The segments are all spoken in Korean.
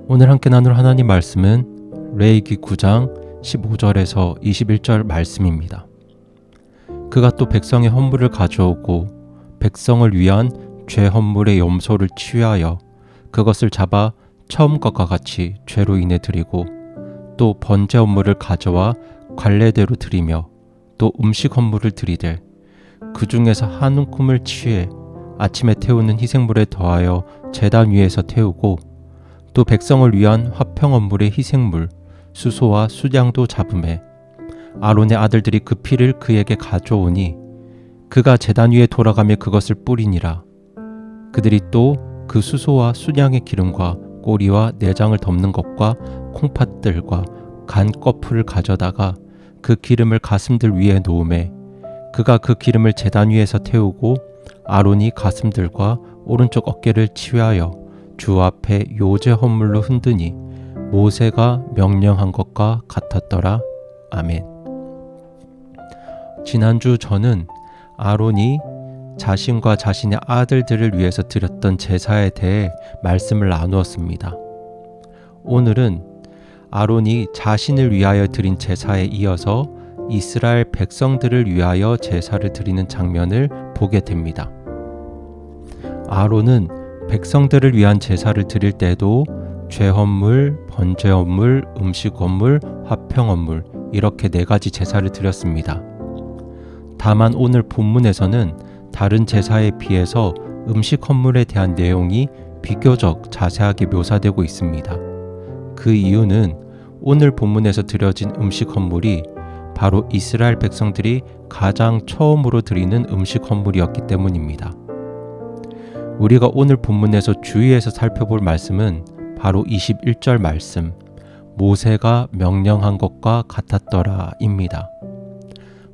오늘 함께 나눌 하나님 말씀은 레위기 9장 15절에서 21절 말씀입니다. 그가 또 백성의 헌물을 가져오고 백성을 위한 죄 헌물의 염소를 취하여 그것을 잡아 처음 것과 같이 죄로 인해 드리고 또 번제 헌물을 가져와 관례대로 드리며 또 음식 헌물을 드리되 그 중에서 한 움큼을 취해 아침에 태우는 희생물에 더하여 제단 위에서 태우고 또 백성을 위한 화평 헌물의 희생물 수소와 수양도 잡음에 아론의 아들들이 그 피를 그에게 가져오니 그가 제단 위에 돌아가며 그것을 뿌리니라. 그들이 또 그 수소와 수양의 기름과 꼬리와 내장을 덮는 것과 콩팥들과 간 거풀을 가져다가 그 기름을 가슴들 위에 놓으매 그가 그 기름을 제단 위에서 태우고 아론이 가슴들과 오른쪽 어깨를 치회하여 주 앞에 요제 헌물로 흔드니 모세가 명령한 것과 같았더라. 아멘. 지난주 저는 아론이 자신과 자신의 아들들을 위해서 드렸던 제사에 대해 말씀을 나누었습니다. 오늘은 아론이 자신을 위하여 드린 제사에 이어서 이스라엘 백성들을 위하여 제사를 드리는 장면을 보게 됩니다. 아론은 백성들을 위한 제사를 드릴 때도 죄헌물, 번제헌물, 음식헌물, 화평헌물 이렇게 4가지 제사를 드렸습니다. 다만 오늘 본문에서는 다른 제사에 비해서 음식 헌물에 대한 내용이 비교적 자세하게 묘사되고 있습니다. 그 이유는 오늘 본문에서 드려진 음식 헌물이 바로 이스라엘 백성들이 가장 처음으로 드리는 음식 헌물이었기 때문입니다. 우리가 오늘 본문에서 주의해서 살펴볼 말씀은 바로 21절 말씀, 모세가 명령한 것과 같았더라 입니다.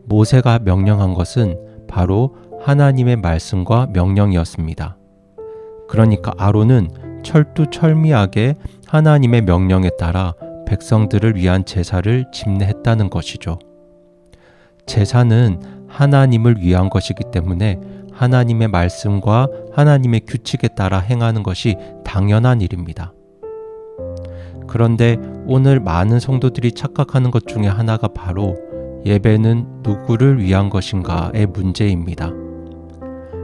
모세가 명령한 것은 바로 하나님의 말씀과 명령이었습니다. 그러니까 아론은 철두철미하게 하나님의 명령에 따라 백성들을 위한 제사를 집례했다는 것이죠. 제사는 하나님을 위한 것이기 때문에 하나님의 말씀과 하나님의 규칙에 따라 행하는 것이 당연한 일입니다. 그런데 오늘 많은 성도들이 착각하는 것 중에 하나가 바로 예배는 누구를 위한 것인가의 문제입니다.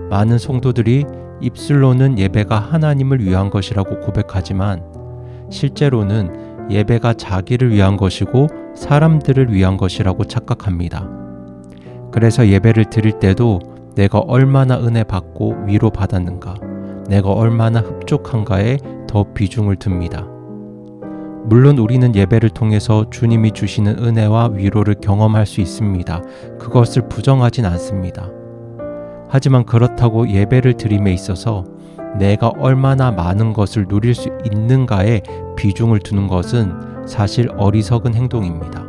많은 성도들이 입술로는 예배가 하나님을 위한 것이라고 고백하지만 실제로는 예배가 자기를 위한 것이고 사람들을 위한 것이라고 착각합니다. 그래서 예배를 드릴 때도 내가 얼마나 은혜 받고 위로 받았는가, 내가 얼마나 흡족한가에 더 비중을 둡니다. 물론 우리는 예배를 통해서 주님이 주시는 은혜와 위로를 경험할 수 있습니다. 그것을 부정하진 않습니다. 하지만 그렇다고 예배를 드림에 있어서 내가 얼마나 많은 것을 누릴 수 있는가에 비중을 두는 것은 사실 어리석은 행동입니다.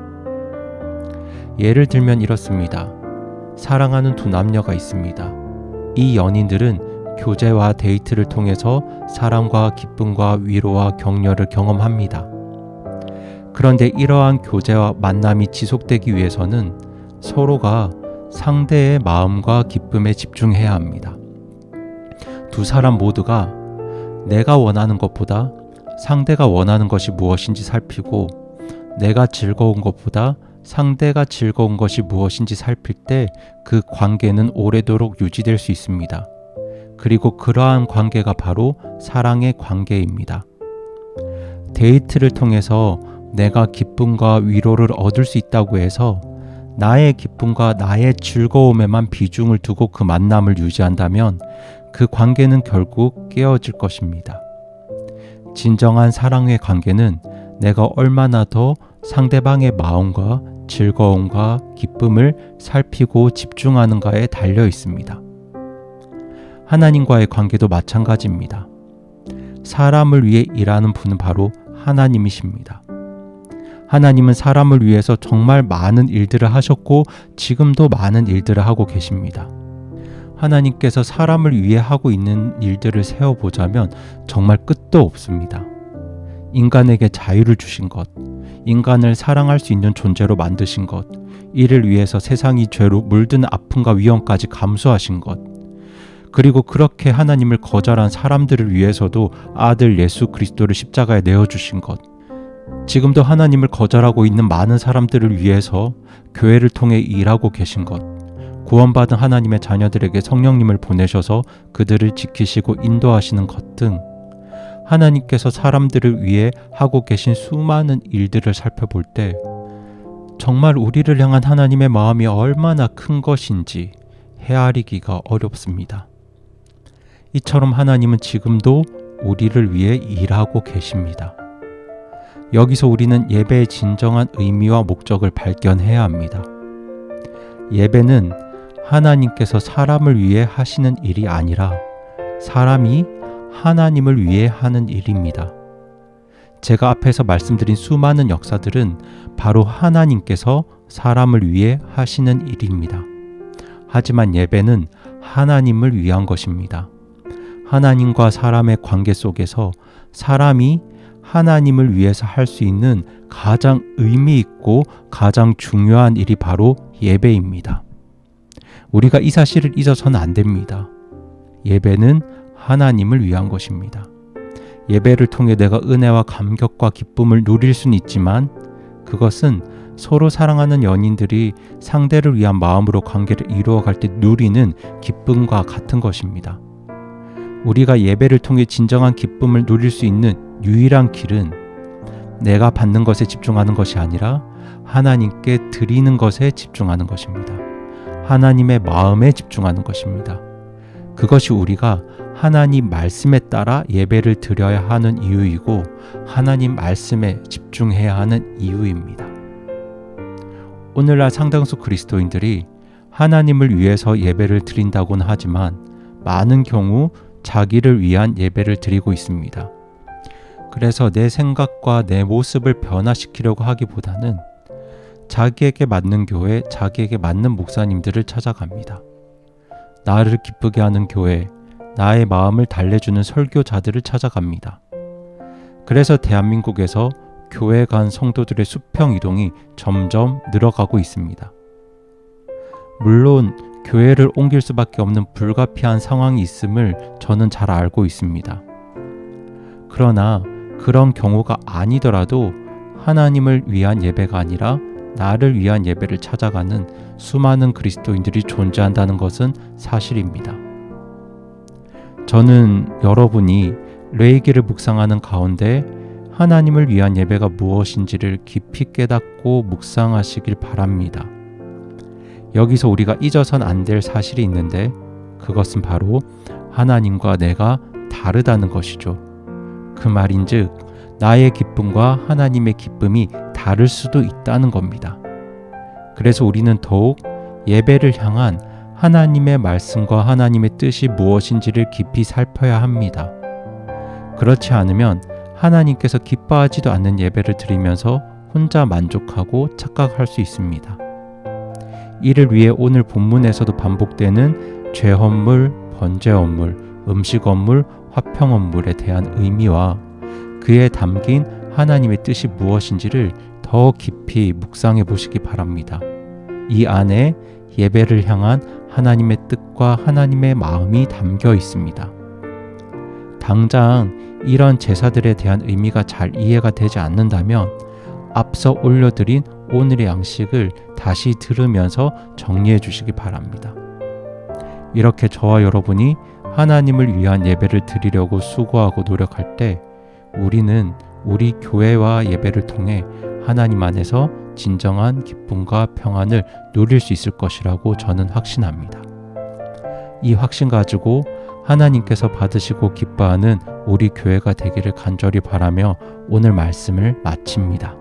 예를 들면 이렇습니다. 사랑하는 두 남녀가 있습니다. 이 연인들은 교제와 데이트를 통해서 사랑과 기쁨과 위로와 격려를 경험합니다. 그런데 이러한 교제와 만남이 지속되기 위해서는 서로가 상대의 마음과 기쁨에 집중해야 합니다. 두 사람 모두가 내가 원하는 것보다 상대가 원하는 것이 무엇인지 살피고 내가 즐거운 것보다 상대가 즐거운 것이 무엇인지 살필 때 그 관계는 오래도록 유지될 수 있습니다. 그리고 그러한 관계가 바로 사랑의 관계입니다. 데이트를 통해서 내가 기쁨과 위로를 얻을 수 있다고 해서 나의 기쁨과 나의 즐거움에만 비중을 두고 그 만남을 유지한다면 그 관계는 결국 깨어질 것입니다. 진정한 사랑의 관계는 내가 얼마나 더 상대방의 마음과 즐거움과 기쁨을 살피고 집중하는가에 달려 있습니다. 하나님과의 관계도 마찬가지입니다. 사람을 위해 일하는 분은 바로 하나님이십니다. 하나님은 사람을 위해서 정말 많은 일들을 하셨고 지금도 많은 일들을 하고 계십니다. 하나님께서 사람을 위해 하고 있는 일들을 세어보자면 정말 끝도 없습니다. 인간에게 자유를 주신 것, 인간을 사랑할 수 있는 존재로 만드신 것, 이를 위해서 세상이 죄로 물든 아픔과 위험까지 감수하신 것, 그리고 그렇게 하나님을 거절한 사람들을 위해서도 아들 예수 그리스도를 십자가에 내어주신 것, 지금도 하나님을 거절하고 있는 많은 사람들을 위해서 교회를 통해 일하고 계신 것, 구원받은 하나님의 자녀들에게 성령님을 보내셔서 그들을 지키시고 인도하시는 것 등 하나님께서 사람들을 위해 하고 계신 수많은 일들을 살펴볼 때 정말 우리를 향한 하나님의 마음이 얼마나 큰 것인지 헤아리기가 어렵습니다. 이처럼 하나님은 지금도 우리를 위해 일하고 계십니다. 여기서 우리는 예배의 진정한 의미와 목적을 발견해야 합니다. 예배는 하나님께서 사람을 위해 하시는 일이 아니라 사람이 하나님을 위해 하는 일입니다. 제가 앞에서 말씀드린 수많은 역사들은 바로 하나님께서 사람을 위해 하시는 일입니다. 하지만 예배는 하나님을 위한 것입니다. 하나님과 사람의 관계 속에서 사람이 하나님을 위해서 할 수 있는 가장 의미 있고 가장 중요한 일이 바로 예배입니다. 우리가 이 사실을 잊어서는 안 됩니다. 예배는 하나님을 위한 것입니다. 예배를 통해 내가 은혜와 감격과 기쁨을 누릴 수는 있지만 그것은 서로 사랑하는 연인들이 상대를 위한 마음으로 관계를 이루어갈 때 누리는 기쁨과 같은 것입니다. 우리가 예배를 통해 진정한 기쁨을 누릴 수 있는 유일한 길은 내가 받는 것에 집중하는 것이 아니라 하나님께 드리는 것에 집중하는 것입니다. 하나님의 마음에 집중하는 것입니다. 그것이 우리가 하나님 말씀에 따라 예배를 드려야 하는 이유이고 하나님 말씀에 집중해야 하는 이유입니다. 오늘날 상당수 그리스도인들이 하나님을 위해서 예배를 드린다고는 하지만 많은 경우 자기를 위한 예배를 드리고 있습니다. 그래서 내 생각과 내 모습을 변화시키려고 하기보다는 자기에게 맞는 교회, 자기에게 맞는 목사님들을 찾아갑니다. 나를 기쁘게 하는 교회, 나의 마음을 달래주는 설교자들을 찾아갑니다. 그래서 대한민국에서 교회 간 성도들의 수평 이동이 점점 늘어가고 있습니다. 물론 교회를 옮길 수밖에 없는 불가피한 상황이 있음을 저는 잘 알고 있습니다. 그러나 그런 경우가 아니더라도 하나님을 위한 예배가 아니라 나를 위한 예배를 찾아가는 수많은 그리스도인들이 존재한다는 것은 사실입니다. 저는 여러분이 레위기를 묵상하는 가운데 하나님을 위한 예배가 무엇인지를 깊이 깨닫고 묵상하시길 바랍니다. 여기서 우리가 잊어선 안 될 사실이 있는데 그것은 바로 하나님과 내가 다르다는 것이죠. 그 말인즉 나의 기쁨과 하나님의 기쁨이 다를 수도 있다는 겁니다. 그래서 우리는 더욱 예배를 향한 하나님의 말씀과 하나님의 뜻이 무엇인지를 깊이 살펴야 합니다. 그렇지 않으면 하나님께서 기뻐하지도 않는 예배를 드리면서 혼자 만족하고 착각할 수 있습니다. 이를 위해 오늘 본문에서도 반복되는 죄헌물, 번제헌물, 음식헌물, 화평헌물에 대한 의미와 그에 담긴 하나님의 뜻이 무엇인지를 더 깊이 묵상해 보시기 바랍니다. 이 안에 예배를 향한 하나님의 뜻과 하나님의 마음이 담겨 있습니다. 당장 이런 제사들에 대한 의미가 잘 이해가 되지 않는다면 앞서 올려드린 오늘의 양식을 다시 들으면서 정리해 주시기 바랍니다. 이렇게 저와 여러분이 하나님을 위한 예배를 드리려고 수고하고 노력할 때 우리는 우리 교회와 예배를 통해 하나님 안에서 진정한 기쁨과 평안을 누릴 수 있을 것이라고 저는 확신합니다. 이 확신 가지고 하나님께서 받으시고 기뻐하는 우리 교회가 되기를 간절히 바라며 오늘 말씀을 마칩니다.